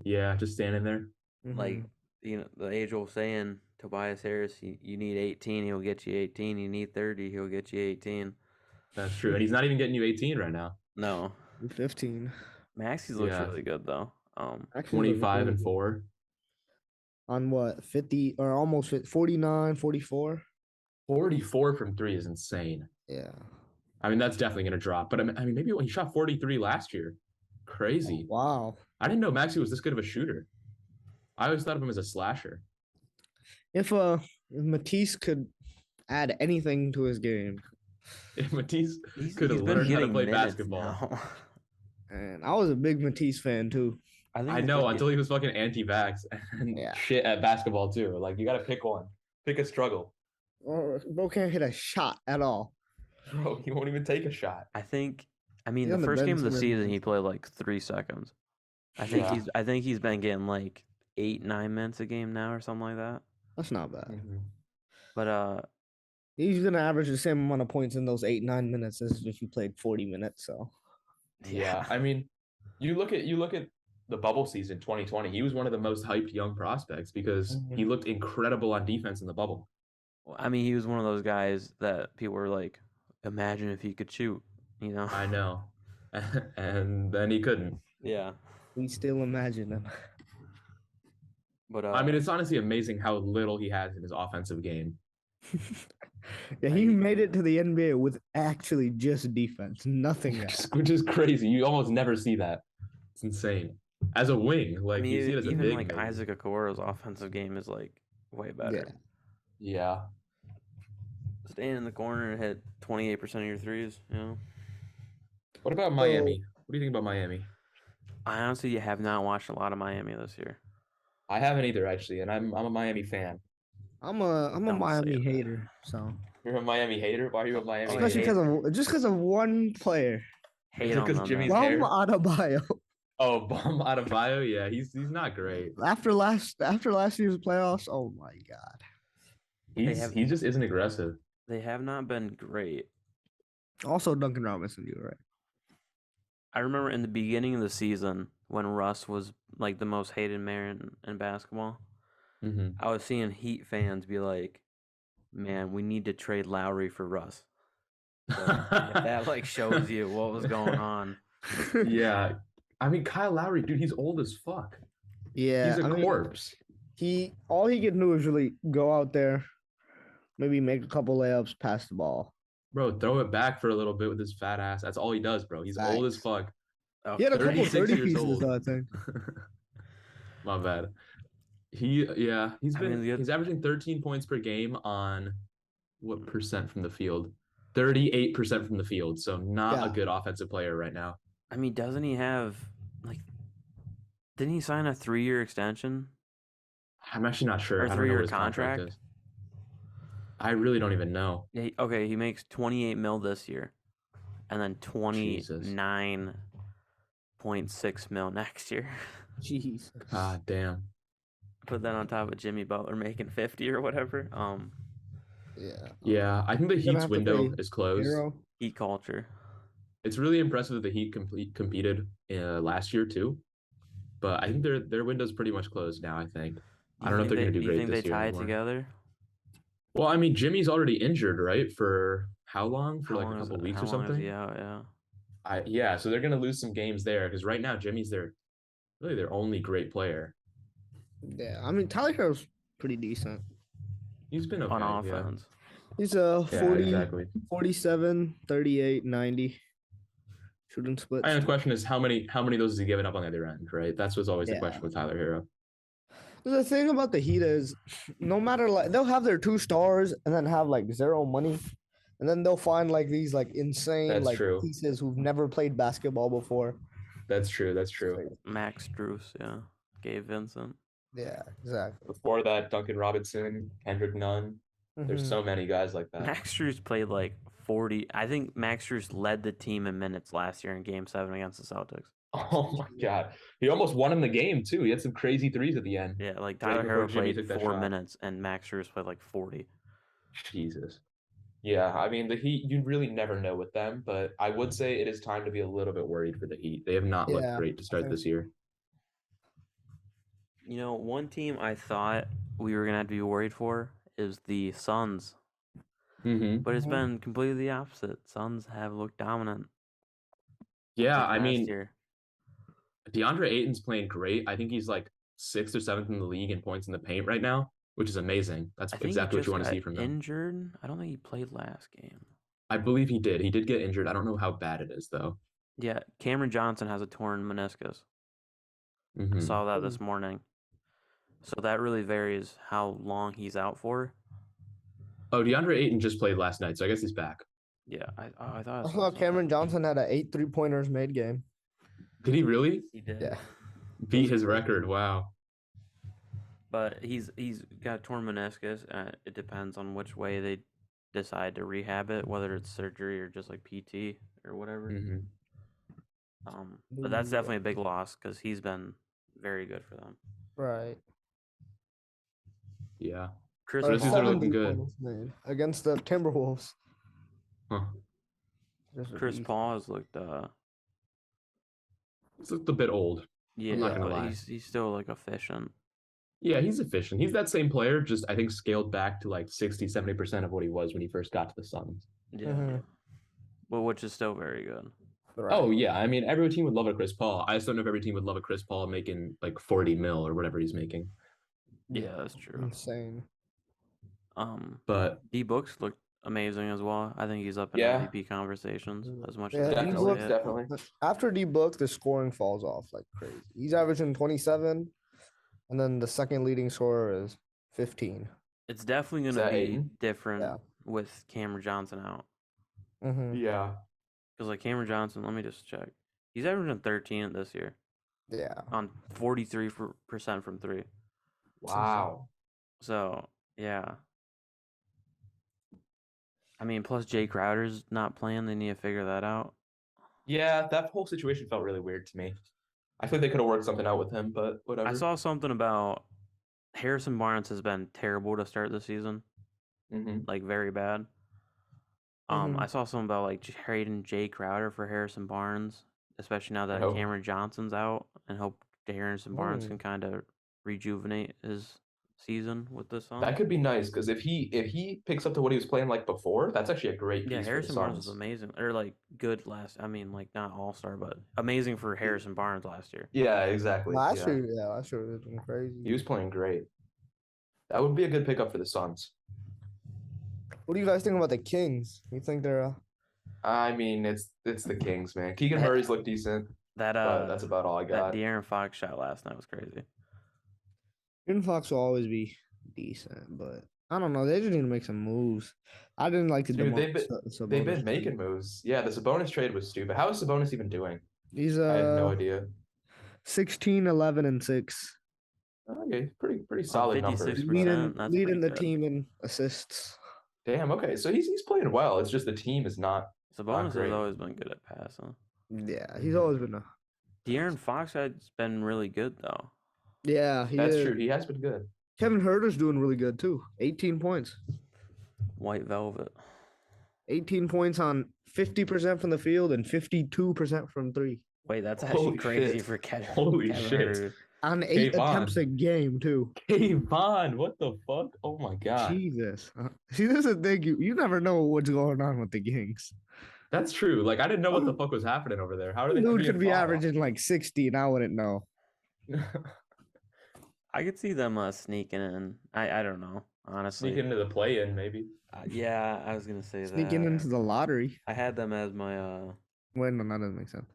Yeah, just standing there. Like the age-old saying, Tobias Harris, you need 18, he'll get you 18. You need 30, he'll get you 18. That's true, and he's not even getting you 18 right now. No, 15. Maxey looks really good though. 25 and 4. On what, 50 or almost 49, 44? 44 from three is insane. Yeah. I mean, that's definitely going to drop. But I mean, maybe when he shot 43 last year. Crazy. Wow. I didn't know Maxey was this good of a shooter. I always thought of him as a slasher. If Matisse could add anything to his game, If Matisse could he's have been learned how to getting play minutes basketball. now. and I was a big Matisse fan too. I know until he was fucking anti-vax and Yeah. shit at basketball too. Like you got to pick one. Pick a struggle. Bro can't hit a shot at all. Bro, he won't even take a shot. I mean, He's the on the first game bench of the and season, everything. he played like 3 seconds. I think he's been getting like 8-9 minutes a game now or something like that. That's not bad. Mhm. But He's gonna average the same amount of points in those 8-9 minutes as if he played 40 minutes. So Yeah, I mean, you look at the bubble season 2020. He was one of the most hyped young prospects because he looked incredible on defense in the bubble. I mean, he was one of those guys that people were like, imagine if he could shoot, you know? I know, and then he couldn't. Yeah. we still imagine him. But I mean, it's honestly amazing how little he has in his offensive game. Yeah, he made it to the NBA with actually just defense, nothing else. Which is crazy. You almost never see that. It's insane. As a wing, I like mean, you see it as a even big. like maybe. Isaac Okoro's offensive game is like way better. Yeah. Stand in the corner and hit 28% of your threes, you know? What about Miami? What do you think about Miami? I honestly have not watched a lot of Miami this year. I haven't either, actually, and I'm a Miami fan. I'm a Don't Miami say that. hater, so You're a Miami hater. Why are you a Miami? especially hater? because of one player, Hate on Because them. Jimmy's man. hair? Adebayo. Oh, Bum Adebayo. Yeah, he's not great. After last year's playoffs, oh my god. He just isn't aggressive. They have not been great. Also, Duncan Robinson, you were right. I remember in the beginning of the season when Russ was like the most hated man in basketball, Mm-hmm. I was seeing Heat fans be like, man, we need to trade Lowry for Russ. So if that like shows you what was going on. Yeah, I mean Kyle Lowry, dude, he's old as fuck. Yeah, He's a corpse. All he can do is really go out there, maybe make a couple layups, pass the ball. Bro, throw it back for a little bit with his fat ass. That's all he does, bro. He's old as Facts. fuck. Oh, He had a couple 36 30 years pieces, old. though, I think. My bad. He's averaging 13 points per game on what percent from the field? 38% from the field. So not a good offensive player right now. I mean, doesn't he have like? Didn't he sign a 3-year extension? I'm actually not sure. Or I don't know 3-year what his contract contract? is. I really don't even know. Yeah, okay, he makes 28 mil this year, and then Jesus. 29.6 mil next year. Jeez. Ah, damn. Put that on top of Jimmy Butler making 50 or whatever. Yeah. Yeah, I think the Gonna Heat's have to window pay is closed. Hero. Heat culture. It's really impressive that the Heat competed last year too, but I think their window's pretty much closed now. I think. I don't know if they're going to do great You think this they year tie it anymore. together? Well, I mean, Jimmy's already injured, right? For how long? For like a couple weeks or something. Yeah. Yeah. So they're going to lose some games there because right now Jimmy's their only great player. Yeah, I mean, Tyler Hero's pretty decent. He's been okay, On yeah. offense. He's a Yeah, 40, exactly. 47, 38, 90 shooting splits. And the question is how many of those is he giving up on the other end, right? That's what's always the Yeah. question with Tyler Hero. The thing about the Heat is, no matter like they'll have their 2 stars and then have like zero money, and then they'll find like these like insane That's like true. pieces who've never played basketball before. That's true. Max Strus, yeah. Gabe Vincent. Yeah, exactly. Before that, Duncan Robinson, Kendrick Nunn. There's Mhm. so many guys like that. Max Strus played like 40. I think Max Strus led the team in minutes last year in Game 7 against the Celtics. Oh my god. He almost won him the game too. He had some crazy threes at the end. Yeah, like Right Tyler Hero before Jimmy played took that 4 shot. minutes and Max Strus played like 40. Jesus. Yeah, I mean the Heat, you really never know with them, but I would say it is time to be a little bit worried for the Heat. They have not looked Yeah, great to start think- this year. You know, one team I thought we were going to have to be worried for is the Suns. Mm-hmm. But it's Mhm. been completely the opposite. Suns have looked dominant. Yeah, like I last mean year. DeAndre Ayton's playing great. I think he's like 6th or 7th in the league in points in the paint right now. which is amazing. That's I think exactly he what you just want to got see from them. injured. I don't think he played last game. I believe he did. He did get injured. I don't know how bad it is though. Yeah, Cameron Johnson has a torn meniscus. I Mhm. saw that this morning. So that really varies how long he's out for. Oh, DeAndre Ayton just played last night, so I guess he's back. Yeah, I I thought thought Cameron Johnson had an 8 3-pointers made game. Did he really he did. Yeah. beat his record? Wow. But he's got torn meniscus. It depends on which way they decide to rehab it, whether it's surgery or just like PT or whatever. Hmm. But that's definitely a big loss because he's been very good for them. Right. Yeah. Chris Grizzlies Paul, are looking 70 good. points made against the Timberwolves. Huh. Just a Chris beast. Paul has looked It's a bit old. yeah, not gonna but lie. he's still like efficient. Yeah, he's efficient. He's that same player, just I think scaled back to like 60-70% of what he was when he first got to the Suns. Yeah. Mhm. Well, which is still very good. Right. Oh yeah, I mean every team would love a Chris Paul. I just don't know if every team would love a Chris Paul making like 40 mil or whatever he's making. Yeah, that's true. Insane. But D Books looked amazing as well. I think he's up in Yeah. MVP conversations as much Yeah, as I D can Book say it. definitely. After D Book, the scoring falls off like crazy. He's averaging 27, and then the second leading scorer is 15. It's definitely Is going to that be Ayton? different Yeah. with Cameron Johnson out. Mm-hmm. Yeah. Because like Cameron Johnson, let me just check. He's averaging 13 this year Yeah. on 43% from three. Wow. So yeah. I mean, plus Jay Crowder's not playing. They need to figure that out. Yeah, that whole situation felt really weird to me. I think they could have worked something out with him, but whatever. I saw something about Harrison Barnes has been terrible to start the season, Hmm. like very bad. Mhm. I saw something about like trading Jay Crowder for Harrison Barnes, especially now that Oh. Cameron Johnson's out, and hope Harrison Barnes Mm. can kind of rejuvenate his season with the Suns. That could be nice because if he picks up to what he was playing like before, that's actually a great piece Yeah, for the Harrison Barnes was Suns. amazing, or like good last. I mean, like not all star, but amazing for Harrison Barnes last year. Yeah, exactly. Last year it was crazy. He was playing great. That would be a good pickup for the Suns. What do you guys think about the Kings? You think they're I mean, it's the Kings, man. Keegan That- Murray's looked decent, That but that's about all I that got. De'Aaron Fox shot last night was crazy. Green Fox will always be decent, but I don't know. They just need to make some moves. I didn't like the Dude, Sabonis they've been trade. making moves. Yeah, the Sabonis trade was stupid. How is Sabonis even doing? He's I have no idea. 16, 11, and 6. Okay, pretty solid numbers. 56%. That's Leading pretty the good. team in assists. Damn. Okay, so he's playing well. It's just the team is not. Sabonis has great. always been good at passing. Yeah, he's always been a. De'Aaron Fox has been really good though. Yeah, he That's is. true. He has been good. Kevin Herter's doing really good too. 18 points. White Velvet. 18 points on 50% from the field and 52% from three. Wait, that's Holy actually crazy shit. for Kevin. Holy Kevin shit. Huerter. On 8 Kayvon. attempts a game too. Kayvon, what the fuck? Oh my god. Jesus. See, this is the thing. You never know what's going on with the Kings. That's true. Like I didn't know what the fuck was happening over there. How are they? Dude 3 could and be 5? averaging like 60 and I wouldn't know. I could see them sneaking in. I don't know, honestly. Sneak into the play-in, maybe. Yeah, I was gonna say Sneaking that. into the lottery. I had them as my Wait, no, that doesn't make sense.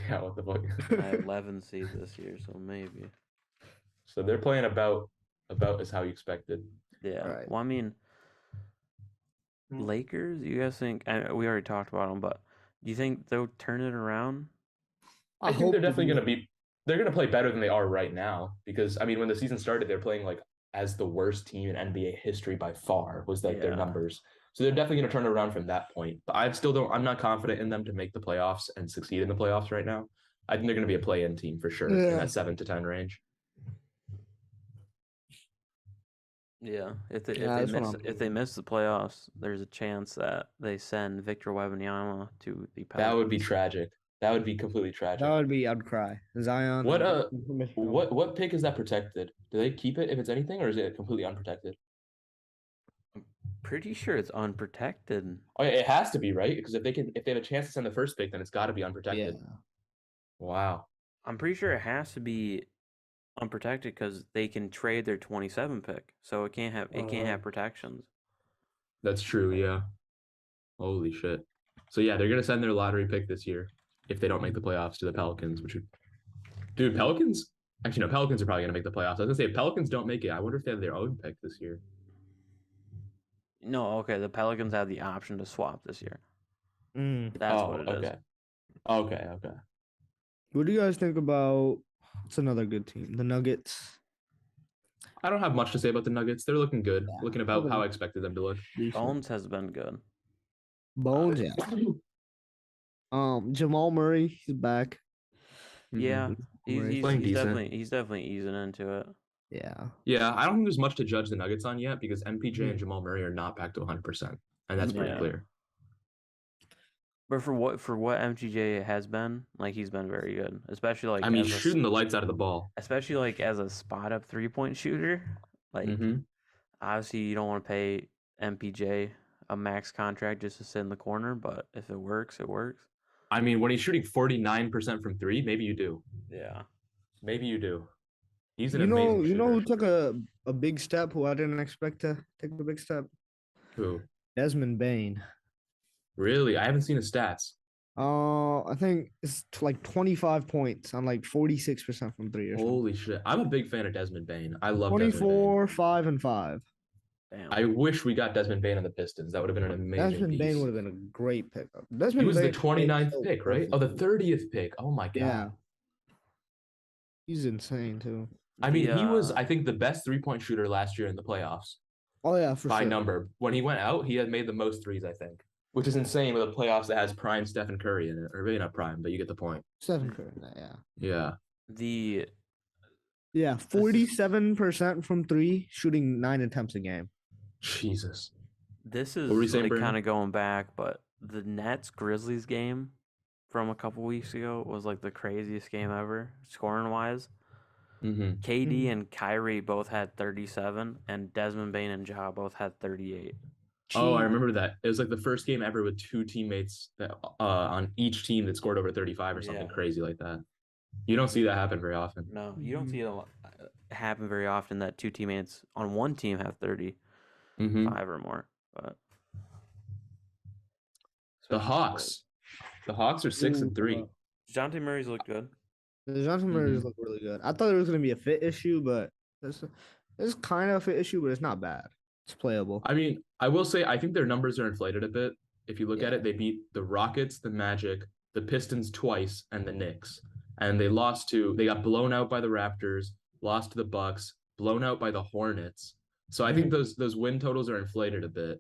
Yeah, what the fuck? my 11 seed this year, so maybe. So they're playing about as how you expected. Yeah. Right. Well, I mean, Lakers. You guys think? We already talked about them, but do you think they'll turn it around? I think hope they're they definitely do. going to be. They're going to play better than they are right now because I mean, when the season started, they're playing like as the worst team in NBA history by far was like their Yeah. numbers. So they're definitely going to turn it around from that point. But I still don't. I'm not confident in them to make the playoffs and succeed in the playoffs right now. I think they're going to be a play-in team for sure in Yeah. that 7 to 10 range. Yeah. If they Yeah, that's what miss I'm if they miss the playoffs, there's a chance that they send Victor Wembanyama to the Pelicans. That would be tragic. That would be completely tragic. That would be, I'd cry. Zion. What, and- What pick is that protected? Do they keep it if it's anything, or is it completely unprotected? Pretty sure it's unprotected. Oh, yeah, it has to be, right? Because if they have a chance to send the first pick, then it's got to be Yeah. unprotected. Wow. I'm pretty sure it has to be unprotected because they can trade their 27 pick, so it can't have protections. That's true. Yeah. Holy shit. So yeah, they're gonna send their lottery pick this year if they don't make the playoffs to the Pelicans, which would, dude, Pelicans. Actually, no, Pelicans are probably gonna make the playoffs. I was gonna say if Pelicans don't make it, I wonder if they have their own pick this year. No, okay, the Pelicans have the option to swap this year. That's what it is. Okay. What do you guys think about? It's another good team, the Nuggets. I don't have much to say about the Nuggets. They're looking good. Yeah, Looking about how I expected them to look. Bones has been good. Bones, yeah. Jamal Murray, he's back. Yeah, Playing he's decent. definitely easing into it. Yeah. Yeah, I don't think there's much to judge the Nuggets on yet because MPJ Mhm. and Jamal Murray are not back to 100%, and that's pretty Yeah. clear. But for what MTJ has been, like he's been very good, especially like I mean, as a shooting the lights out of the ball. especially like as a spot up 3-point shooter. Like obviously you don't want to pay MPJ a max contract just to sit in the corner, but if it works, it works. I mean, when he's shooting 49% from three, maybe you do. Yeah. Maybe you do. He's an You amazing know shooter. who took a big step? Who I didn't expect to take a big step? Who? Desmond Bain. Really? I haven't seen his stats. I think it's like 25 points on like 46% from three or something. Holy shit. I'm a big fan of Desmond Bain. I love Desmond Bain. 24, 5 and 5. Damn. I wish we got Desmond Bain on the Pistons. That would have been an amazing Desmond piece. Bain would have been a great pickup. He Desmond was the Bain 29th so pick, right? Oh, the perfect. 30th pick. Oh my god. Yeah. He's insane too. I mean, he was, I think, the best 3-point shooter last year in the playoffs Oh yeah, for by sure. number. When he went out, he had made the most threes, I think, which is insane with a playoffs that has prime Stephen Curry in it, or maybe not prime, but you get the point. Stephen Curry, yeah. The Yeah, 47% from three, shooting 9 attempts a game. Jesus. this were you is saying, like Brandon? kind of going back, but the Nets Grizzlies game from a couple weeks ago was like the craziest game ever, scoring wise. Mm-hmm. KD and Kyrie both had 37, and Desmond Bain and Ja both had 38. Oh, I remember that. It was like the first game ever with two teammates that on each team that scored over 35 or something crazy like that. You don't see that happen very often. No, you don't see it happen very often that two teammates on one team have 35 or more. But the Hawks are 6-3. DeJounte Murray's looked good. DeJounte Murray's look really good. I thought it was gonna be a fit issue, but it's kind of a fit issue, but it's not bad. It's playable. I mean, I will say I think their numbers are inflated a bit. If you look at it, they beat the Rockets, the Magic, the Pistons twice, and the Knicks. And they got blown out by the Raptors, lost to the Bucks, blown out by the Hornets. So I think those win totals are inflated a bit.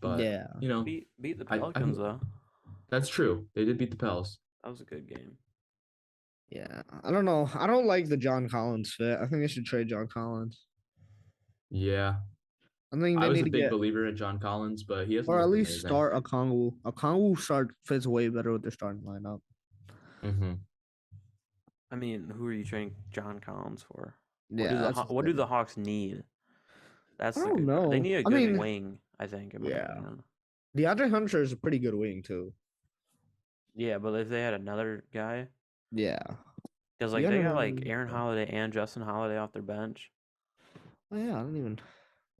But yeah, you know, beat the Pelicans though. That's true. They did beat the Pels. That was a good game. Yeah, I don't know. I don't like the John Collins fit. I think they should trade John Collins. Yeah. I think they I was need a big believer in John Collins, but he hasn't. Or at least start Okongwu. Okongwu fits way better with their starting lineup. I mean, who are you trading John Collins for? Yeah. What do the Hawks need? That's I don't know. They need a good wing, I think. Yeah. DeAndre Hunter is a pretty good wing too. Yeah, but if they had another guy. Yeah. Because like they got like Aaron Holiday and Justin Holiday off their bench. Oh yeah, I don't even.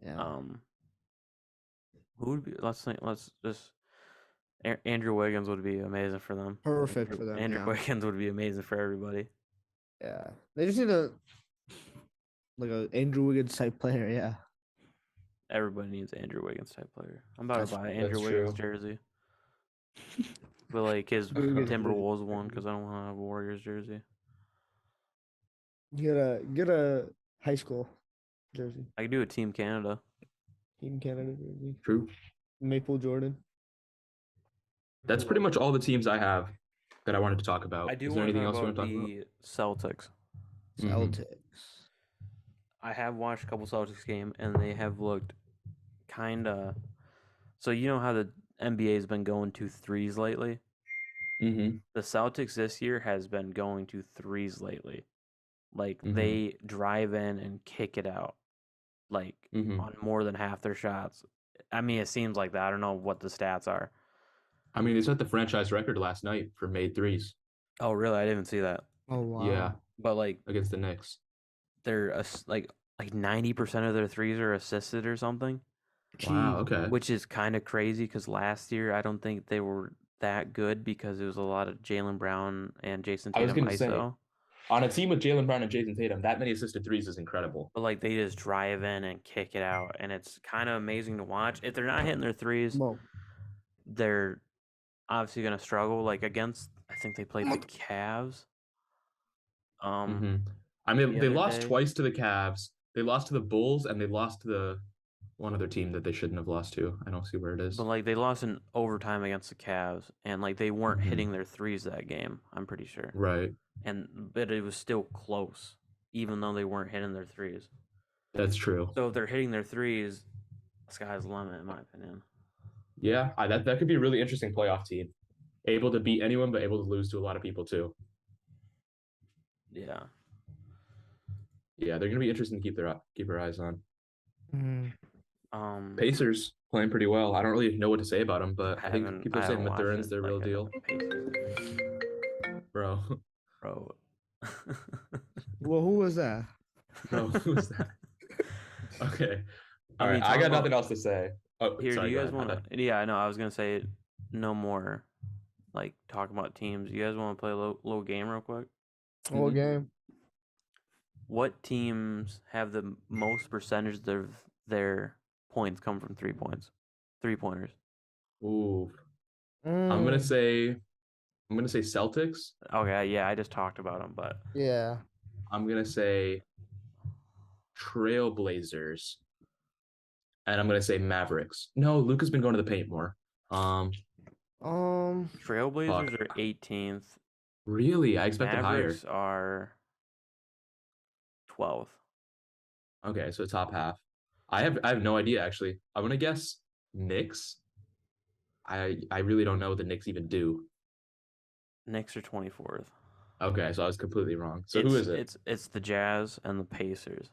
Yeah. Who would be? Let's just. Andrew Wiggins would be amazing for them. Perfect for them. Andrew Wiggins would be amazing for everybody. Yeah, they just need a Andrew Wiggins type player. Yeah. Everybody needs Andrew Wiggins type player. I'm about to buy Andrew Wiggins jersey. But like his Timberwolves one because I don't want to have a Warriors jersey. Get a high school jersey. I could do a Team Canada. Team Canada jersey. True. Maple Jordan. That's pretty much all the teams I have that I wanted to talk about. I do Is there anything else you want want to to talk about? the Celtics. Celtics. I have watched a couple Celtics game and they have looked kind of. So you know how the NBA has been going to threes lately. The Celtics this year has been going to threes lately. Like they drive in and kick it out, like on more than half their shots. I mean, it seems like that. I don't know what the stats are. I mean, they set the franchise record last night for made threes. Oh, really? I didn't even see that. Oh wow. Yeah, but like against the Knicks. they're like 90% of their threes are assisted or something, Wow. Okay. which is kind of crazy because last year I don't think they were that good because it was a lot of Jaylen Brown and Jason I was Tatum gonna say, ISO. on a team with Jaylen Brown and Jason Tatum, that many assisted threes is incredible. But like they just drive in and kick it out, and it's kind of amazing to watch. If they're not hitting their threes, Well, they're obviously gonna struggle. Like against, I think they played the Cavs. I mean, the they other lost day. twice to the Cavs. They lost to the Bulls, and they lost to the one other team that they shouldn't have lost to. I don't see where it is. But like they lost in overtime against the Cavs, and like they weren't Mhm. hitting their threes that game. I'm pretty sure. Right. But it was still close, even though they weren't hitting their threes. That's true. So if they're hitting their threes, sky's the limit, in my opinion. Yeah, that could be a really interesting playoff team. Able to beat anyone, but able to lose to a lot of people too. Yeah. Yeah, they're gonna be interesting to keep our eyes on. Pacers playing pretty well. I don't really know what to say about them, but I think people are saying Mathurin's their real deal. Bro. well, who was that? Bro, who was that? Okay. All I mean, right, I got talk nothing about- else to say. Oh, Here, sorry, do you go guys ahead, want to? Yeah, I know. I was gonna say no more. Like talking about teams. You guys want to play a little game real quick? Whole game. What teams have the most percentage of their points come from 3 points? 3-pointers. Ooh. I'm gonna say Celtics. Okay, yeah, I just talked about them, but Yeah. I'm gonna say Trailblazers. And I'm gonna say Mavericks. No, Luka's been going to the paint more. Trailblazers are 18th. Really? I expected Mavericks higher. are 12th. Okay, so top half. I have no idea actually. I'm gonna guess Knicks. I really don't know what the Knicks even do. Knicks are 24th. Okay, so I was completely wrong. So who is it? It's the Jazz and the Pacers.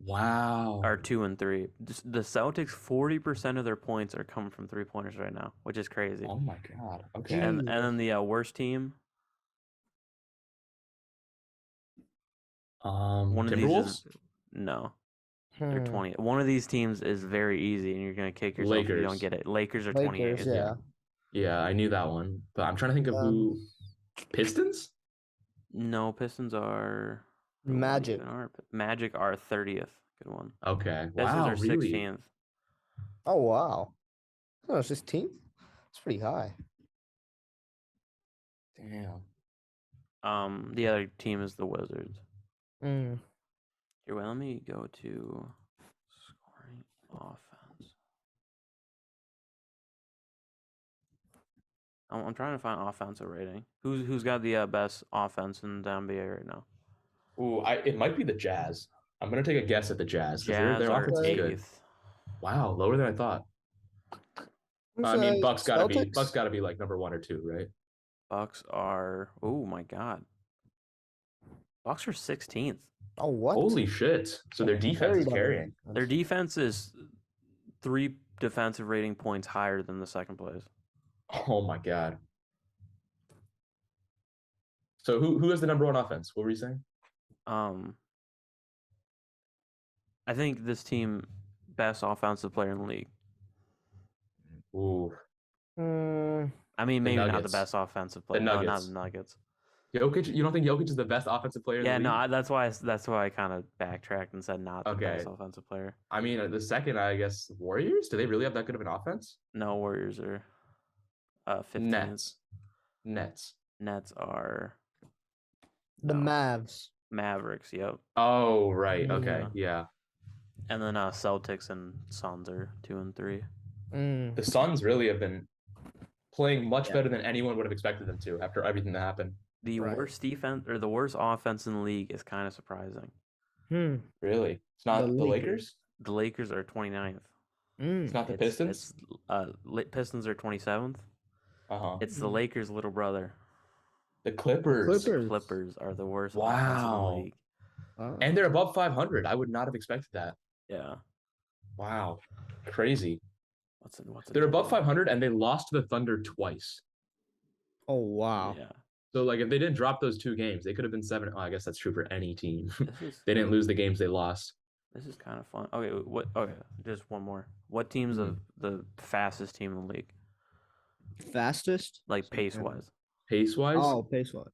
Wow. Are 2 and 3. The Celtics, 40% of their points are coming from 3-pointers right now, which is crazy. Oh my god. Okay. And then the worst team. One of these Timberwolves? is no. They're 20. One of these teams is very easy, and you're gonna kick yourself if you don't Lakers. get it. Lakers are Lakers, 28th. yeah. Yeah, I knew that one, but I'm trying to think of who. Pistons? No, Pistons are Magic. Magic are 30th. Good one. Okay. Pistons Wow, are really? 16th. Oh wow. Oh, it's 16th. It's pretty high. Damn. The other team is the Wizards. Mm. Here, wait, let me go to scoring offense. I'm trying to find offensive rating. Who's got the best offense in the NBA right now? Ooh, it might be the Jazz. I'm gonna take a guess at the Jazz. Jazz Their are offense is good. 8th. Wow, lower than I thought. I mean, Bucks gotta be like number 1 or 2, right? Bucks are. Oh my god. Bucks are 16th. Oh what? Holy shit! So their defense is carrying. Their defense is 3 defensive rating points higher than the second place. Oh my god. So who has the number 1 offense? What were you saying? I think this team best offensive player in the league. Ooh. I mean, maybe not the Nuggets. best offensive player. The No, not Nuggets. the Nuggets. Jokic, you don't think Jokic is the best offensive player in the Yeah, league? no, that's why I kind of backtracked and said not the best offensive player. I mean, the second, I guess, Warriors. Do they really have that good of an offense? No, Warriors are 15th. Nets are The Mavs. Mavericks. Yep. Oh, right. Okay. Yeah. And then Celtics and Suns are 2 and 3. The Suns really have been playing much better than anyone would have expected them to after everything that happened. The worst defense or the worst offense in the league is kind of surprising. Really? It's not the Lakers? The Lakers are 29th. It's not the Pistons? Pistons are 27th. It's the Lakers' little brother. The Clippers. Clippers are the worst offense in the league. And they're above 500. I would not have expected that. Yeah. Wow. Crazy. What's They're above 500 and they lost to the Thunder twice. Oh wow. Yeah. So like if they didn't drop those 2 games, they could have been 7. Oh, I guess that's true for any team. This is They didn't lose the games they lost. this is kind of fun. Okay, what? Okay, just one more. What team's the fastest team in the league, Fastest? like pace wise? Pace wise, Oh, pace wise.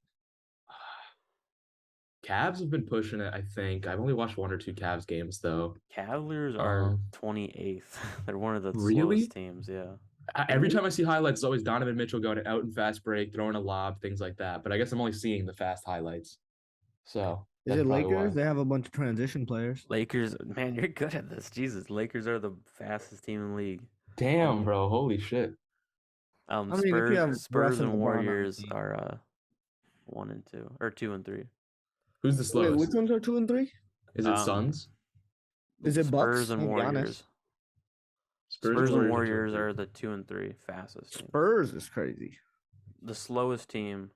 Cavs have been pushing it. I think I've only watched 1 or 2 Cavs games though. Cavaliers are 28th. They're one of the Really? slowest teams. Yeah. Every time I see highlights, it's always Donovan Mitchell going out in fast break, throwing a lob, things like that. But I guess I'm only seeing the fast highlights. So Is that's it probably Lakers? why. They have a bunch of transition players. Lakers, man, you're good at this. Jesus, Lakers are the fastest team in the league. Damn, bro, holy shit. mean, if you have Spurs Russ and and LeBron on the Warriors team. are 1 and 2 or 2 and 3. Who's the Wait, slowest? which ones are 2 and 3? Is it Um, Suns? Is it Bucks? Spurs and I'll be honest. Warriors? Spurs, Spurs and are Warriors 2 and are the 2 and 3 fastest. Teams. Spurs is crazy. The slowest team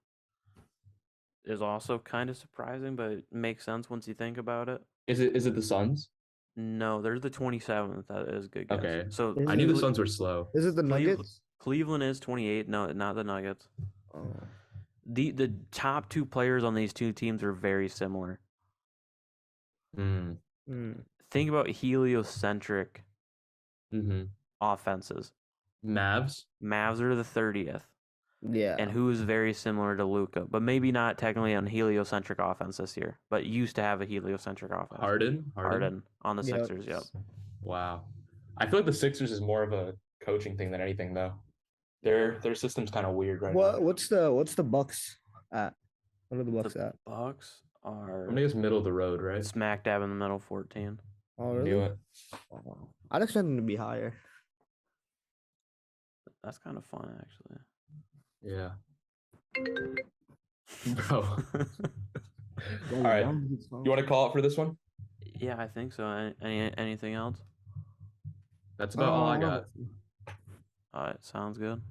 is also kind of surprising, but it makes sense once you think about it. 3. Is it the Suns? No, they're the 27th. That is a good guess. Okay. So Is I knew the it- Suns were slow. Is it the Cleveland- Nuggets? Cleveland is 28. No, not the Nuggets. Oh. The top 2 players on these 2 teams are very similar. Mm. Think about heliocentric Mm-hmm. offenses. Mavs? Mavs are the 30th. Yeah. And who is very similar to Luca, but maybe not technically on heliocentric offense this year, but used to have a heliocentric offense. Harden? Harden on the Yep. Sixers, yep. Wow. I feel like the Sixers is more of a coaching thing than anything though. Their system's kind of weird right now. What's the Bucks at? What are the Bucks The at? Bucks are I think it's middle of the road, right? smack dab in the middle, 14. Oh, really? Knew it. Oh, I'd expect them to be higher. That's kind of fun, actually. Yeah. Bro. All right. You want to call it for this one? Yeah, I think so. Anything else? That's about all I got. All right, sounds good.